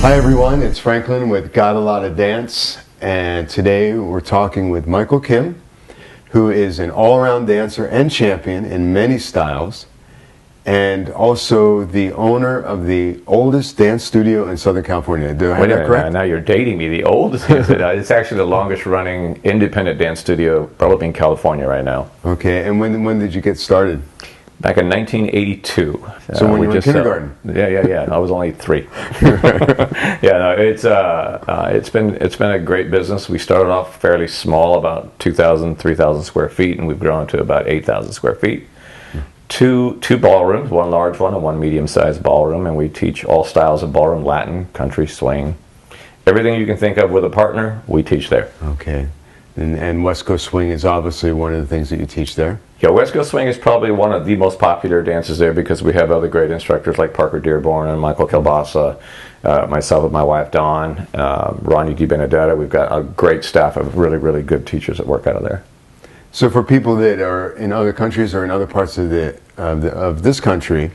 Hi everyone, it's Franklin with GottaLottaDance, and today we're talking with Michael Kiehm, who is an all-around dancer and champion in many styles, and also the owner of the oldest dance studio in Southern California. Do I have that correct? Now you're dating me. The oldest is it? It's actually the longest running independent dance studio probably in California right now. Okay, and when did you get started? Back in 1982. So when you were in kindergarten? Yeah. I was only 3. It's been a great business. We started off fairly small, about 2,000, 3,000 square feet, and we've grown to about 8,000 square feet. Two ballrooms, one large one and one medium-sized ballroom, and we teach all styles of ballroom, Latin, country, swing. Everything you can think of with a partner, we teach there. Okay. And West Coast Swing is obviously one of the things that you teach there? Yeah, West Coast Swing is probably one of the most popular dances there because we have other great instructors like Parker Dearborn and Michael Kilbasa, myself and my wife Dawn, Ronnie DiBenedetta. We've got a great staff of really, really good teachers that work out of there. So for people that are in other countries or in other parts of this country,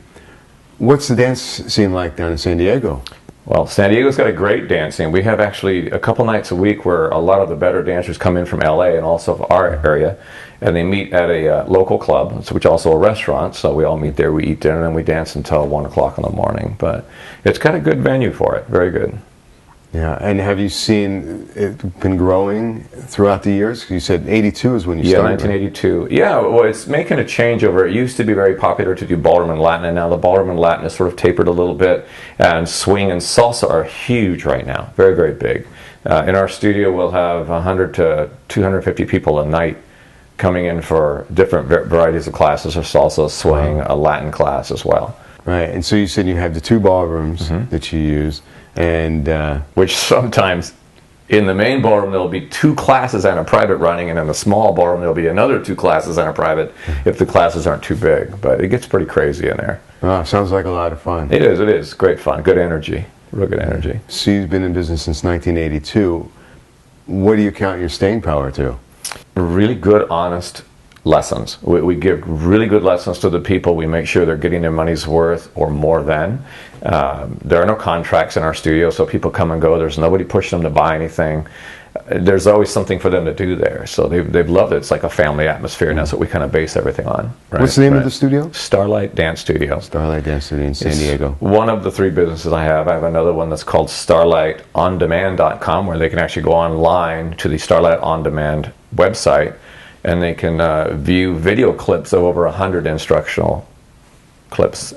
what's the dance scene like down in San Diego? Well, San Diego's got a great dance scene. We have actually a couple nights a week where a lot of the better dancers come in from LA and also our area, and they meet at a local club, which is also a restaurant. So we all meet there, we eat dinner, and we dance until 1 o'clock in the morning. But it's got a good venue for it, very good. Yeah, and have you seen it been growing throughout the years? You said 82 is when you started. Yeah, 1982. Right? Yeah, well, it's making a change over. It used to be very popular to do ballroom and Latin, and now the ballroom and Latin has sort of tapered a little bit, and swing and salsa are huge right now, very, very big. In our studio, we'll have 100 to 250 people a night coming in for different varieties of classes, of salsa, swing, a Latin class as well. Right, and so you said you have the 2 ballrooms that you use, and which sometimes in the main ballroom there'll be 2 classes and a private running, and in the small ballroom there'll be another 2 classes and a private if the classes aren't too big. But it gets pretty crazy in there. Oh, sounds like a lot of fun. It is great fun, good energy, real good energy. So you've been in business since 1982. What do you count your staying power to? Really good, honest lessons. We give really good lessons to the people. We make sure they're getting their money's worth or more than. There are no contracts in our studio, so people come and go. There's nobody pushing them to buy anything. There's always something for them to do there. So they've loved it. It's like a family atmosphere, and that's what we kind of base everything on. Right? What's the name of the studio? Starlight Dance Studio. Starlight Dance Studio in San Diego. One of the 3 businesses I have. I have another one that's called StarlightOnDemand.com, where they can actually go online to the Starlight On Demand website, and they can view video clips of over 100 instructional clips,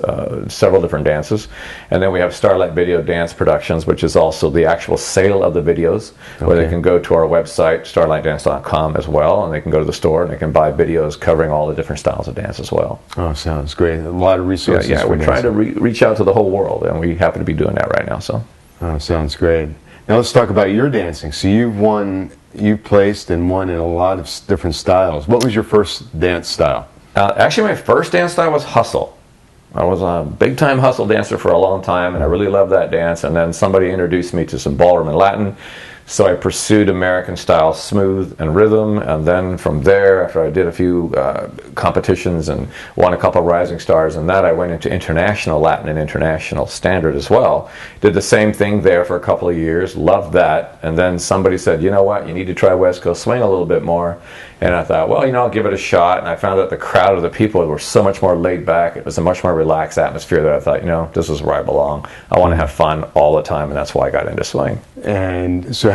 several different dances. And then we have Starlight Video Dance Productions, which is also the actual sale of the videos, where they can go to our website, starlightdance.com as well, and they can go to the store and they can buy videos covering all the different styles of dance as well. Oh, sounds great. A lot of resources. Yeah, we're trying to reach out to the whole world, and we happen to be doing that right now. So. Oh, sounds great. Now let's talk about your dancing. So you've placed and won in a lot of different styles. What was your first dance style? Actually, my first dance style was hustle. I was a big-time hustle dancer for a long time, and I really loved that dance. And then somebody introduced me to some ballroom and Latin, so I pursued American-style smooth and rhythm. And then from there, after I did a few competitions and won a couple rising stars, and that I went into international Latin and international standard as well. Did the same thing there for a couple of years, loved that. And then somebody said, you know what, you need to try West Coast Swing a little bit more. And I thought, well, I'll give it a shot. And I found that the crowd of the people were so much more laid back. It was a much more relaxed atmosphere that I thought, this is where I belong. I want to have fun all the time, and that's why I got into swing. And so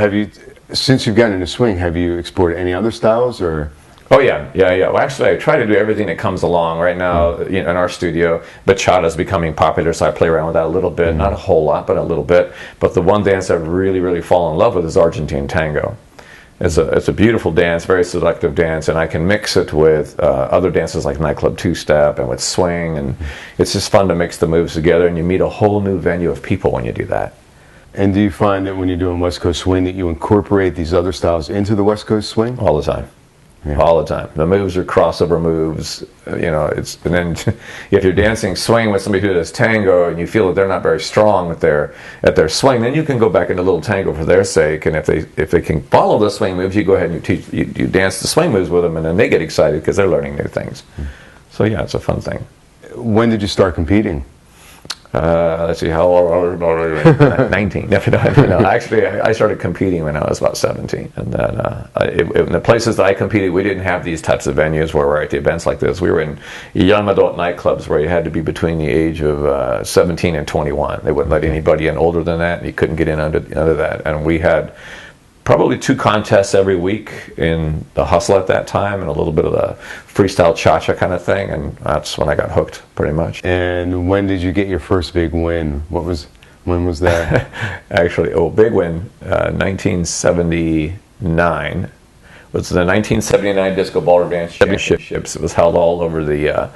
since you've gotten into swing, have you explored any other styles, or? Oh, yeah. Well, actually, I try to do everything that comes along. Right now, in our studio, bachata is becoming popular, so I play around with that a little bit. Not a whole lot, but a little bit. But the one dance I've really, really fallen in love with is Argentine tango. It's a beautiful dance, very seductive dance, and I can mix it with other dances like nightclub two-step and with swing, and it's just fun to mix the moves together, and you meet a whole new venue of people when you do that. And do you find that when you're doing West Coast Swing that you incorporate these other styles into the West Coast Swing? All the time. Yeah. All the time. The moves are crossover moves, and then if you're dancing swing with somebody who does tango and you feel that they're not very strong at their swing, then you can go back into a little tango for their sake, and if they can follow the swing moves, you go ahead and you dance the swing moves with them, and then they get excited because they're learning new things. So yeah, it's a fun thing. When did you start competing? Let's see, how old? 19. No, actually, I started competing when I was about 17. And then in the places that I competed, we didn't have these types of venues where we're at the events like this. We were in young adult nightclubs where you had to be between the age of 17 and 21. They wouldn't let anybody in older than that, and you couldn't get in under that. And we had probably 2 contests every week in the hustle at that time, and a little bit of the freestyle cha-cha kind of thing, and that's when I got hooked, pretty much. And when did you get your first big win? When was that? Actually, big win, 1979. It was the 1979 Disco Ballroom Dance Championships. It was held all over the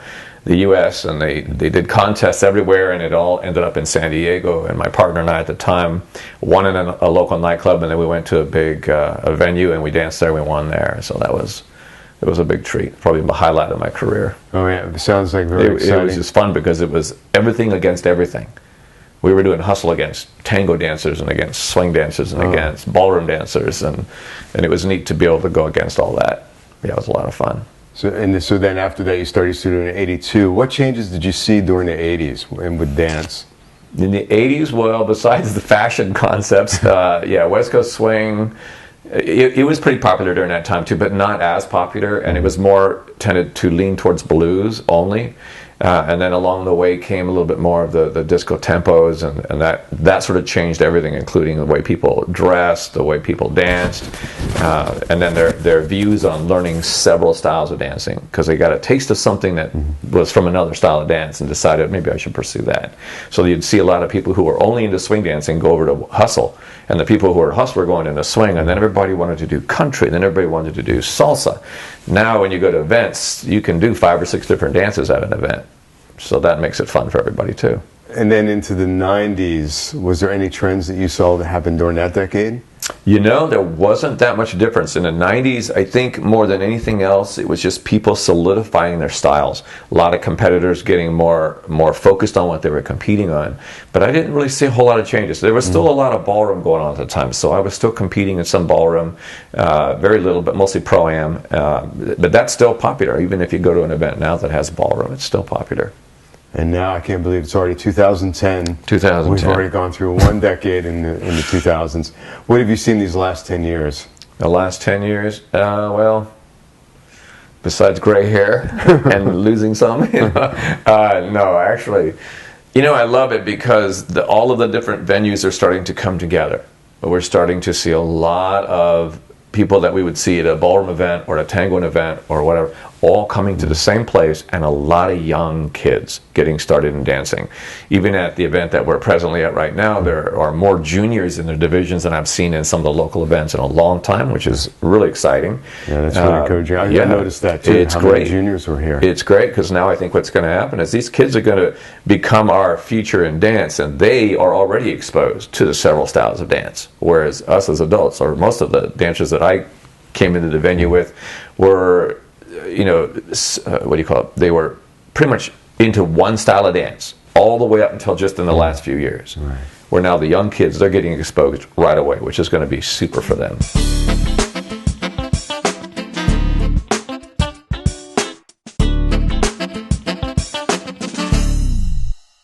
U.S., and they did contests everywhere, and it all ended up in San Diego. And my partner and I at the time won in a local nightclub, and then we went to a big a venue, and we danced there. We won there, so it was a big treat. Probably the highlight of my career. Oh yeah, it sounds like very exciting. It was just fun because it was everything against everything. We were doing hustle against tango dancers and against swing dancers and against ballroom dancers, and it was neat to be able to go against all that. Yeah, it was a lot of fun. So then after that you started studying in '82. What changes did you see during the '80s and with dance? In the '80s, well, besides the fashion concepts, West Coast swing, it was pretty popular during that time too, but not as popular, and it was more tended to lean towards blues only. And then along the way came a little bit more of the disco tempos, and that sort of changed everything, including the way people dressed, the way people danced, and then their views on learning several styles of dancing, because they got a taste of something that was from another style of dance and decided maybe I should pursue that. So you'd see a lot of people who were only into swing dancing go over to hustle, and the people who were hustle were going into swing, and then everybody wanted to do country, and then everybody wanted to do salsa. Now when you go to events, you can do 5 or 6 different dances at an event. So that makes it fun for everybody too. And then into the '90s, was there any trends that you saw that happened during that decade? You know, there wasn't that much difference. In the 90s, I think more than anything else, it was just people solidifying their styles. A lot of competitors getting more focused on what they were competing on. But I didn't really see a whole lot of changes. There was still a lot of ballroom going on at the time, so I was still competing in some ballroom, very little, but mostly pro-am. But that's still popular. Even if you go to an event now that has ballroom, it's still popular. And now I can't believe it's already 2010. 2010. We've already gone through one decade in the 2000s. What have you seen these last 10 years? The last 10 years? Well, besides gray hair and losing some, no, actually. You know, I love it because all of the different venues are starting to come together. We're starting to see a lot of people that we would see at a ballroom event or a tango event or whatever, all coming to the same place, and a lot of young kids getting started in dancing. Even at the event that we're presently at right now, there are more juniors in the divisions than I've seen in some of the local events in a long time, which is really exciting. Yeah, that's really encouraging. I noticed that too. It's how great. Many juniors were here. It's great because now I think what's going to happen is these kids are going to become our future in dance, and they are already exposed to the several styles of dance, whereas us as adults, or most of the dancers that I came into the venue with, were, they were pretty much into one style of dance all the way up until just in the last few years. Right. Where now the young kids, they're getting exposed right away, which is going to be super for them.